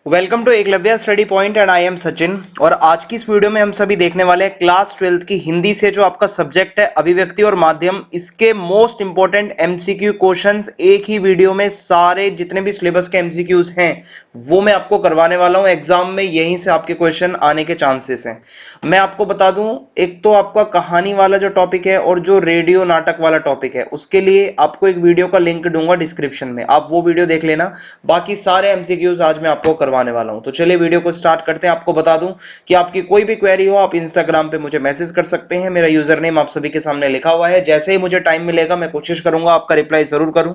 Welcome to Eklavya study point and I am Sachin. और आज की इस वीडियो में हम सभी देखने वाले हैं क्लास 12th की हिंदी से जो आपका सब्जेक्ट है अभिव्यक्ति और माध्यम, इसके मोस्ट इंपॉर्टेंट एमसीक्यू क्वेश्चंस एक ही वीडियो में सारे जितने भी सिलेबस के एमसीक्यूज हैं वो मैं आपको करवाने वाला हूं। एग्जाम में यहीं से आपके क्वेश्चन आने के चांसेस हैं। मैं आपको बता दूं, एक तो आपका कहानी वाला जो टॉपिक है और जो रेडियो नाटक वाला टॉपिक है उसके लिए आपको एक वीडियो का लिंक दूंगा डिस्क्रिप्शन में, आप वो वीडियो देख लेना। बाकी सारे एमसीक्यूज आज मैं आपको करवाने वाला हूं। तो चलिए वीडियो को स्टार्ट करते हैं। आपको बता दूं कि आपकी कोई भी क्वेरी हो आप इंस्टाग्राम पे मुझे मैसेज कर सकते हैं। मेरा यूजर नेम आप सभी के सामने लिखा हुआ है। जैसे ही मुझे टाइम मिलेगा मैं कोशिश करूंगा आपका रिप्लाई जरूर करूं।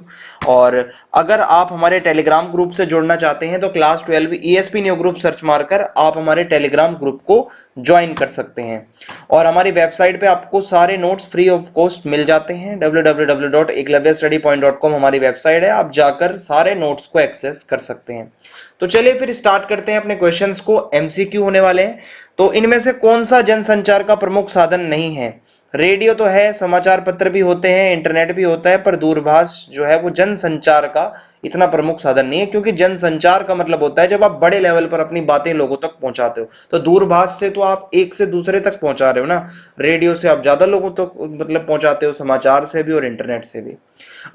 और अगर आप हमारे टेलीग्राम ग्रुप से जुड़ना चाहते हैं तो class 12 ESP new group search मारकर आप हमारे टेलीग्राम ग्रुप को ज्वाइन कर सकते हैं। और हमारी वेबसाइट पे आपको सारे नोट्स फ्री ऑफ कॉस्ट मिल जाते हैं। www.eklavyastudypoint.com हमारी वेबसाइट है, आप जाकर सारे नोट्स को एक्सेस कर सकते हैं। तो चलिए फिर स्टार्ट करते हैं अपने क्वेश्चंस को। एमसीक्यू होने वाले हैं। तो इनमें से कौन सा जनसंचार का प्रमुख साधन नहीं है? रेडियो तो है, समाचार पत्र भी होते हैं, इंटरनेट भी होता है, पर दूरभाष जो है वो जनसंचार का इतना प्रमुख साधन नहीं है। क्योंकि जनसंचार का मतलब होता है जब आप बड़े लेवल पर अपनी बातें लोगों तक पहुंचाते हो। तो दूरभाष से तो आप एक से दूसरे तक पहुंचा रहे हो ना, रेडियो से आप ज्यादा लोगों तक मतलब पहुंचाते हो, समाचार से भी और इंटरनेट से भी।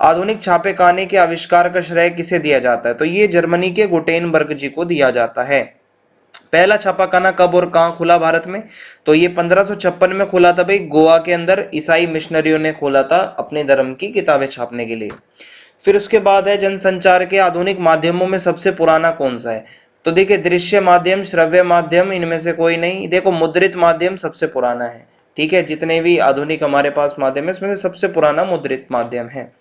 आधुनिक छापेखाने के आविष्कार का श्रेय किसे दिया जाता है? तो ये जर्मनी के गुटेनबर्ग जी को दिया जाता है। पहला छापाखाना कब और कहां खुला भारत में? तो ये 1556 में खुला था भाई, गोवा के अंदर ईसाई मिशनरियों ने खोला था अपने धर्म की किताबें छापने के लिए। फिर उसके बाद है जनसंचार के आधुनिक माध्यमों में सबसे पुराना कौन सा है? तो देखिए, दृश्य माध्यम, श्रव्य माध्यम, इनमें से कोई नहीं। देखो, मुद्रित माध्यम सबसे पुराना है। ठीक है, जितने भी आधुनिक हमारे पास माध्यम है इसमें से सबसे पुराना मुद्रित माध्यम है।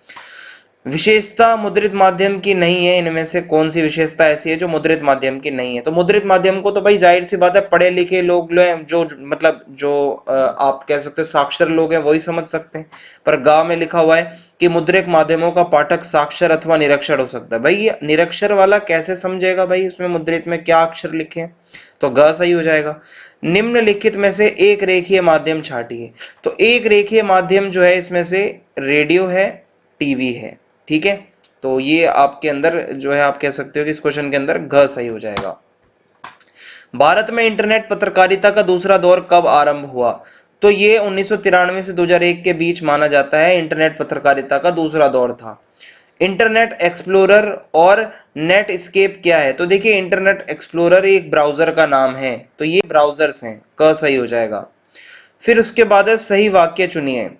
विशेषता मुद्रित माध्यम की नहीं है, इनमें से कौन सी विशेषता ऐसी है जो मुद्रित माध्यम की नहीं है? तो मुद्रित माध्यम को तो भाई जाहिर सी बात है पढ़े लिखे लोग जो मतलब जो आप कह सकते हो साक्षर लोग हैं वही समझ सकते हैं। पर गांव में लिखा हुआ है कि मुद्रित माध्यमों का पाठक साक्षर अथवा निरक्षर हो सकता है। भाई ये निरक्षर वाला कैसे समझेगा भाई इसमें मुद्रित में क्या अक्षर लिखे हैं? तो ग सही हो जाएगा। निम्नलिखित में से एक रेखीय माध्यम छांटिए। तो एक रेखीय माध्यम जो है इसमें से रेडियो है, टीवी है। ठीक है, तो ये आपके अंदर जो है आप कह सकते हो कि इस क्वेश्चन के अंदर घ सही हो जाएगा। भारत में इंटरनेट पत्रकारिता का दूसरा दौर कब आरंभ हुआ? तो ये 1993 से 2001 के बीच माना जाता है इंटरनेट पत्रकारिता का दूसरा दौर था। इंटरनेट एक्सप्लोरर और नेट स्केप क्या है? तो देखिए, इंटरनेट एक्सप्लोरर एक ब्राउजर का नाम है, तो ये ब्राउजर्स हैं, क सही हो जाएगा। फिर उसके बाद है सही वाक्य चुनिए।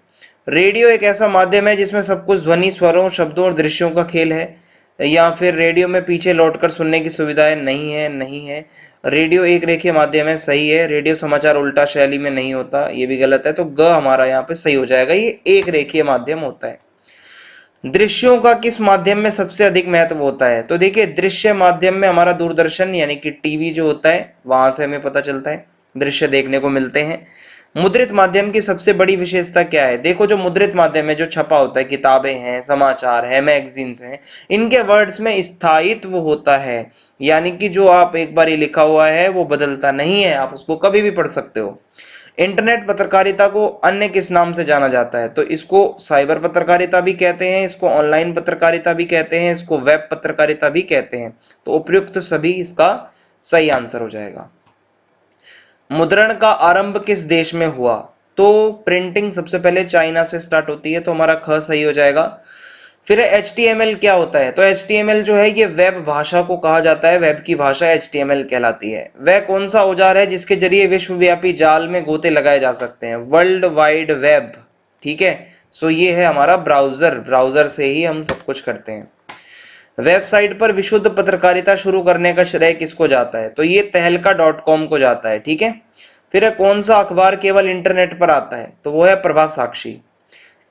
रेडियो एक ऐसा माध्यम है जिसमें सब कुछ ध्वनि, स्वरों, शब्दों और दृश्यों का खेल है। या फिर रेडियो में पीछे लौटकर सुनने की सुविधाएं नहीं है, नहीं है। रेडियो एक रेखीय माध्यम है, सही है। रेडियो समाचार उल्टा शैली में नहीं होता, ये भी गलत है। तो ग हमारा यहाँ पे सही हो जाएगा, ये एक रेखीय माध्यम होता है। दृश्यों का किस माध्यम में सबसे अधिक महत्व होता है? तो देखिए, दृश्य माध्यम में हमारा दूरदर्शन यानी कि टीवी जो होता है वहां से हमें पता चलता है, दृश्य देखने को मिलते हैं। मुद्रित माध्यम की सबसे बड़ी विशेषता क्या है? देखो, जो मुद्रित माध्यम है जो छपा होता है, किताबें हैं, समाचार है, मैगजीन्स हैं, इनके वर्ड्स में स्थायित्व होता है। यानी कि जो आप एक बार ये लिखा हुआ है वो बदलता नहीं है, आप उसको कभी भी पढ़ सकते हो। इंटरनेट पत्रकारिता को अन्य किस नाम से जाना जाता है? तो इसको साइबर पत्रकारिता भी कहते हैं, इसको ऑनलाइन पत्रकारिता भी कहते हैं, इसको वेब पत्रकारिता भी कहते हैं। तो उपयुक्त सभी इसका सही आंसर हो जाएगा। मुद्रण का आरंभ किस देश में हुआ? तो प्रिंटिंग सबसे पहले चाइना से स्टार्ट होती है, तो हमारा ख सही हो जाएगा। फिर HTML क्या होता है? तो HTML जो है ये वेब भाषा को कहा जाता है, वेब की भाषा HTML कहलाती है। वह कौन सा औजार है जिसके जरिए विश्वव्यापी जाल में गोते लगाए जा सकते हैं? World wide web. ठीक है, सो ये है हमारा ब्राउजर, ब्राउजर से ही हम सब कुछ करते हैं। वेबसाइट पर विशुद्ध पत्रकारिता शुरू करने का श्रेय किसको जाता है? तो ये तहलका.com को जाता है। ठीक है, फिर कौन सा अखबार केवल इंटरनेट पर आता है? तो वो है प्रभात साक्षी।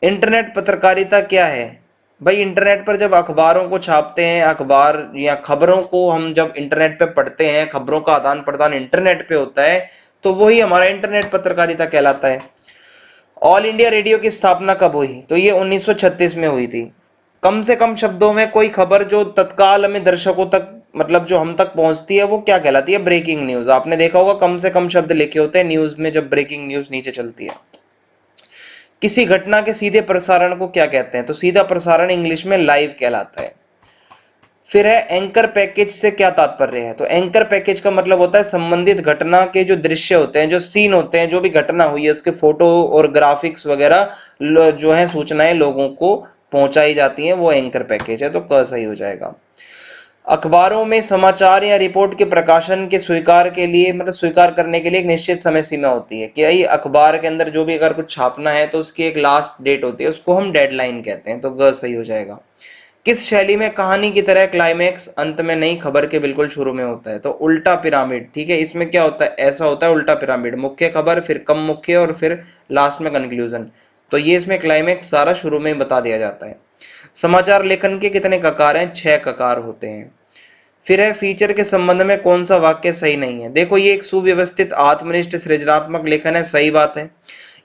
इंटरनेट पत्रकारिता क्या है? भाई इंटरनेट पर जब अखबारों को छापते हैं, अखबार या खबरों को हम जब इंटरनेट पे पढ़ते हैं, खबरों का आदान प्रदान इंटरनेट पे होता है, तो वही हमारा इंटरनेट पत्रकारिता कहलाता है। ऑल इंडिया रेडियो की स्थापना कब हुई? तो ये 1936 में हुई थी। कम से कम शब्दों में कोई खबर जो तत्काल में दर्शकों तक मतलब जो हम तक पहुंचती है वो क्या कहलाती है? Breaking news. आपने देखा होगा कम से कम शब्द लिखे होते हैं न्यूज में जब ब्रेकिंग न्यूज नीचे चलती है। किसी घटना के सीधे प्रसारण को क्या कहते हैं? तो सीधा प्रसारण इंग्लिश में लाइव कहलाता है। फिर है एंकर पैकेज से क्या तात्पर्य है? तो एंकर पैकेज का मतलब होता है संबंधित घटना के जो दृश्य होते हैं, जो सीन होते हैं, जो भी घटना हुई है उसके फोटो और ग्राफिक्स वगैरह जो है सूचनाएं लोगों को पहुंचाई जाती हैं, वो एंकर पैकेज है। तो क सही हो जाएगा। अखबारों में समाचार या रिपोर्ट के प्रकाशन के स्वीकार के लिए, मतलब स्वीकार करने के लिए एक निश्चित समय सीमा होती है कि भाई अखबार के अंदर जो भी अगर कुछ छापना है तो उसकी एक लास्ट डेट होती है, उसको हम डेडलाइन कहते हैं। तो ग सही हो जाएगा। किस शैली में कहानी की तरह क्लाइमैक्स अंत में नहीं, खबर के बिल्कुल शुरू में होता है? तो उल्टा पिरामिड। ठीक है, इसमें क्या होता है? ऐसा होता है उल्टा पिरामिड, मुख्य खबर, फिर कम मुख्य, और फिर लास्ट में कंक्लूजन। तो ये इसमें क्लाइमैक्स सारा शुरू में बता दिया जाता है। समाचार लेखन के कितने ककार हैं? 6 ककार होते हैं। फिर है फीचर के संबंध में कौन सा वाक्य सही नहीं है? देखो ये एक सुव्यवस्थित आत्मनिष्ठ सृजनात्मक लेखन है, सही बात है।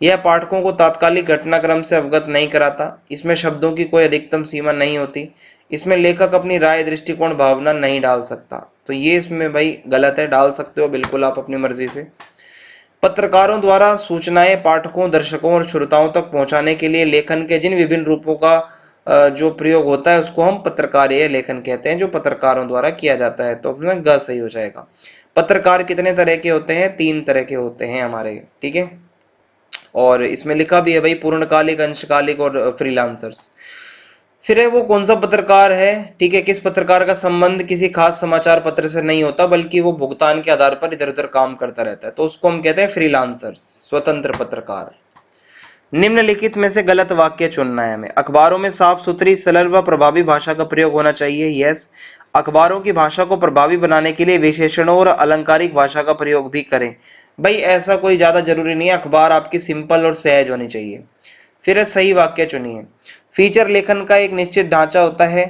यह पाठकों को तात्कालिक घटनाक्रम से अवगत नहीं कराता। इसमें शब्दों की कोई अधिकतम सीमा नहीं होती। इसमें लेखक अपनी राय, दृष्टिकोण, भावना नहीं डाल सकता। तो ये इसमें भाई गलत है, डाल सकते हो बिल्कुल आप अपनी मर्जी से। पत्रकारों द्वारा सूचनाएं पाठकों, दर्शकों और श्रोताओं तक पहुंचाने के लिए लेखन के जिन विभिन्न रूपों का जो प्रयोग होता है उसको हम पत्रकारीय लेखन कहते हैं, जो पत्रकारों द्वारा किया जाता है। तो अपना ग सही हो जाएगा। पत्रकार कितने तरह के होते हैं? 3 तरह के होते हैं हमारे। ठीक है, और इसमें लिखा भी है भाई पूर्णकालिक, अंशकालिक और फ्रीलांसर्स। फिर है वो कौन सा पत्रकार है? ठीक है, किस पत्रकार का संबंध किसी खास समाचार पत्र से नहीं होता बल्कि वो भुगतान के आधार पर इधर उधर काम करता रहता है, तो उसको हम कहते हैं फ्रीलांसर्स, स्वतंत्र पत्रकार। निम्नलिखित में से गलत वाक्य चुनना है हमें। अखबारों में साफ सुथरी, सरल व प्रभावी भाषा का प्रयोग होना चाहिए। यस। अखबारों की भाषा को प्रभावी बनाने के लिए विशेषणों और अलंकारिक भाषा का प्रयोग भी करें। भाई ऐसा कोई ज्यादा जरूरी नहीं है, अखबार आपकी सिंपल और सहज होनी चाहिए। फिर सही वाक्य चुनिए। फीचर लेखन का एक निश्चित ढांचा होता है।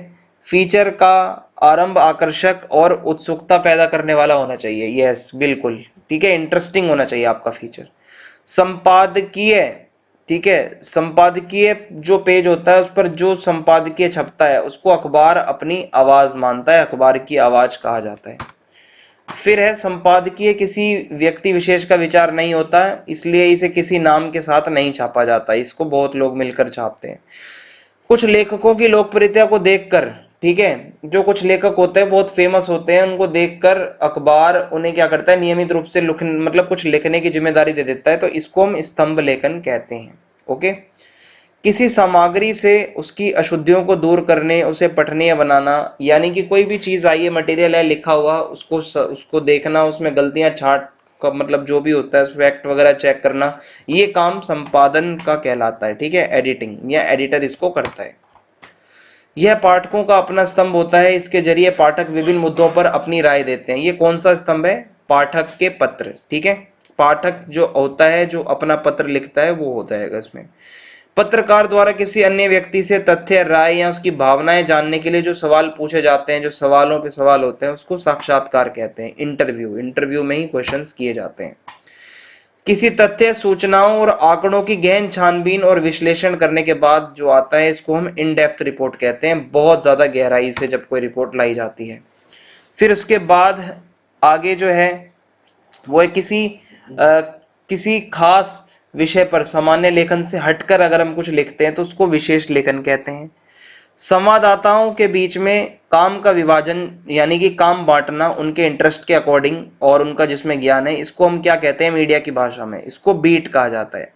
फीचर का आरंभ आकर्षक और उत्सुकता पैदा करने वाला होना चाहिए। यस बिल्कुल, ठीक है, इंटरेस्टिंग होना चाहिए आपका फीचर। संपादकीय, ठीक है, संपादकीय जो पेज होता है उस पर जो संपादकीय छपता है उसको अखबार अपनी आवाज मानता है, अखबार की आवाज कहा जाता है। फिर है संपादकीय किसी व्यक्ति विशेष का विचार नहीं होता, इसलिए इसे किसी नाम के साथ नहीं छापा जाता, इसको बहुत लोग मिलकर छापते हैं। कुछ लेखकों की लोकप्रियता को देखकर, ठीक है, जो कुछ लेखक होते हैं बहुत फेमस होते हैं, उनको देखकर अखबार उन्हें क्या करता है, नियमित रूप से मतलब कुछ लिखने की जिम्मेदारी दे देता है, तो इसको हम स्तंभ लेखन कहते हैं। ओके। किसी सामग्री से उसकी अशुद्धियों को दूर करने, उसे पठनीय बनाना, यानी कि कोई भी चीज आई है, मटेरियल है लिखा हुआ, उसको देखना, उसमें गलतियां छाट का मतलब जो भी होता है फैक्ट वगैरह चेक करना, ये काम संपादन का कहलाता है। ठीक है, एडिटिंग या एडिटर इसको करता है। यह पाठकों का अपना स्तंभ होता है, इसके जरिए पाठक विभिन्न मुद्दों पर अपनी राय देते हैं। ये कौन सा स्तंभ है? पाठक के पत्र। ठीक है, पाठक जो होता है जो अपना पत्र लिखता है वो हो जाएगा इसमें। पत्रकार द्वारा किसी अन्य व्यक्ति से तथ्य, राय या उसकी भावनाएं जानने के लिए जो सवाल पूछे जाते हैं, जो सवालों पे सवाल होते हैं, उसको साक्षात्कार कहते हैं। इंटरव्यू, इंटरव्यू में ही क्वेश्चंस किए जाते हैं। किसी तथ्य, सूचनाओं और आंकड़ों की गहन छानबीन और विश्लेषण करने के बाद जो आता है इसको हम इन डेप्थ रिपोर्ट कहते हैं, बहुत ज्यादा गहराई से जब कोई रिपोर्ट लाई जाती है। फिर उसके बाद आगे जो है वो है किसी खास विषय पर सामान्य लेखन से हटकर अगर हम कुछ लिखते हैं तो उसको विशेष लेखन कहते हैं। संवाददाताओं के बीच में काम का विभाजन, यानी कि काम बांटना उनके इंटरेस्ट के अकॉर्डिंग और उनका जिसमें ज्ञान है, इसको हम क्या कहते हैं मीडिया की भाषा में? इसको बीट कहा जाता है।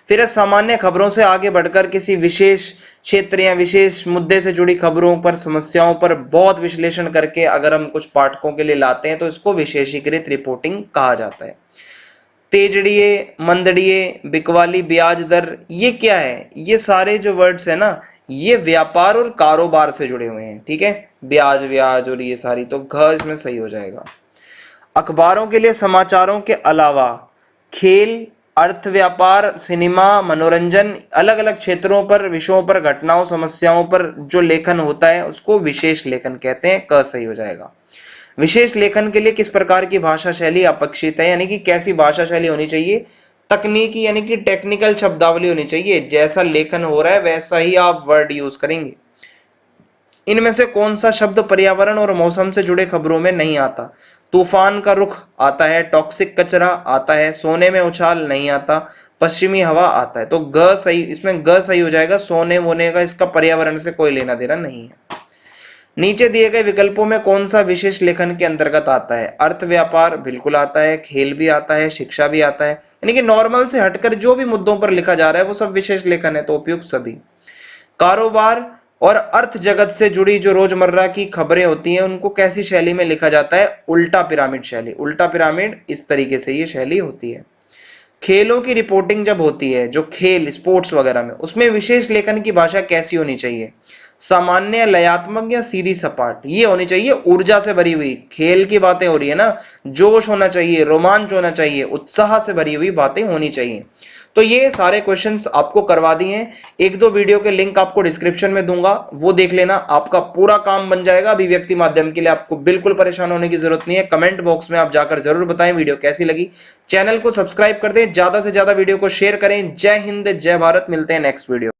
फिर सामान्य खबरों से आगे बढ़कर किसी विशेष क्षेत्र या विशेष मुद्दे से जुड़ी खबरों पर, समस्याओं पर बहुत विश्लेषण करके अगर हम कुछ पाठकों के लिए लाते हैं तो इसको विशेषीकृत रिपोर्टिंग कहा जाता है। तेजड़िए, मंदड़िए, बिकवाली, ब्याज दर, ये क्या है? ये सारे जो वर्ड्स है ना, ये व्यापार और कारोबार से जुड़े हुए हैं। ठीक है, ब्याज व्याज और ये सारी, तो घ इसमें सही हो जाएगा। अखबारों के लिए समाचारों के अलावा खेल, अर्थ, व्यापार, सिनेमा, मनोरंजन, अलग अलग क्षेत्रों पर, विषयों पर, घटनाओं, समस्याओं पर जो लेखन होता है उसको विशेष लेखन कहते हैं। क सही हो जाएगा। विशेष लेखन के लिए किस प्रकार की भाषा शैली अपेक्षित है, यानी कि कैसी भाषा शैली होनी चाहिए? तकनीकी, यानी कि टेक्निकल शब्दावली होनी चाहिए। जैसा लेखन हो रहा है वैसा ही आप वर्ड यूज करेंगे। इनमें से कौन सा शब्द पर्यावरण और मौसम से जुड़े खबरों में नहीं आता? तूफान का रुख आता है, टॉक्सिक कचरा आता है, सोने में उछाल नहीं आता, पश्चिमी हवा आता है। तो ग सही, इसमें ग सही हो जाएगा। सोने वोने का इसका पर्यावरण से कोई लेना देना नहीं है। नीचे दिए गए विकल्पों में कौन सा विशेष लेखन के अंतर्गत आता है? अर्थ व्यापार बिल्कुल आता है, खेल भी आता है, शिक्षा भी आता है, यानी कि नॉर्मल से हटकर जो भी मुद्दों पर लिखा जा रहा है वो सब विशेष लेखन है, तो उपयुक्त सभी। कारोबार और अर्थ जगत से जुड़ी जो रोजमर्रा की खबरें होती हैं उनको कैसी शैली में लिखा जाता है? उल्टा पिरामिड शैली। उल्टा पिरामिड इस तरीके से ये शैली होती है। खेलों की रिपोर्टिंग जब होती है, जो खेल स्पोर्ट्स वगैरह में, उसमें विशेष लेखन की भाषा कैसी होनी चाहिए? सामान्य, लयात्मक या सीधी सपाट? ये होनी चाहिए ऊर्जा से भरी हुई। खेल की बातें हो रही है ना, जोश होना चाहिए, रोमांच होना चाहिए, उत्साह से भरी हुई बातें होनी चाहिए। तो ये सारे क्वेश्चंस आपको करवा दिए हैं। एक दो वीडियो के लिंक आपको डिस्क्रिप्शन में दूंगा, वो देख लेना, आपका पूरा काम बन जाएगा। अभिव्यक्ति माध्यम के लिए आपको बिल्कुल परेशान होने की जरूरत नहीं है। कमेंट बॉक्स में आप जाकर जरूर बताएं वीडियो कैसी लगी। चैनल को सब्सक्राइब कर दें, ज्यादा से ज्यादा वीडियो को शेयर करें। जय हिंद, जय भारत। मिलते हैं नेक्स्ट वीडियो।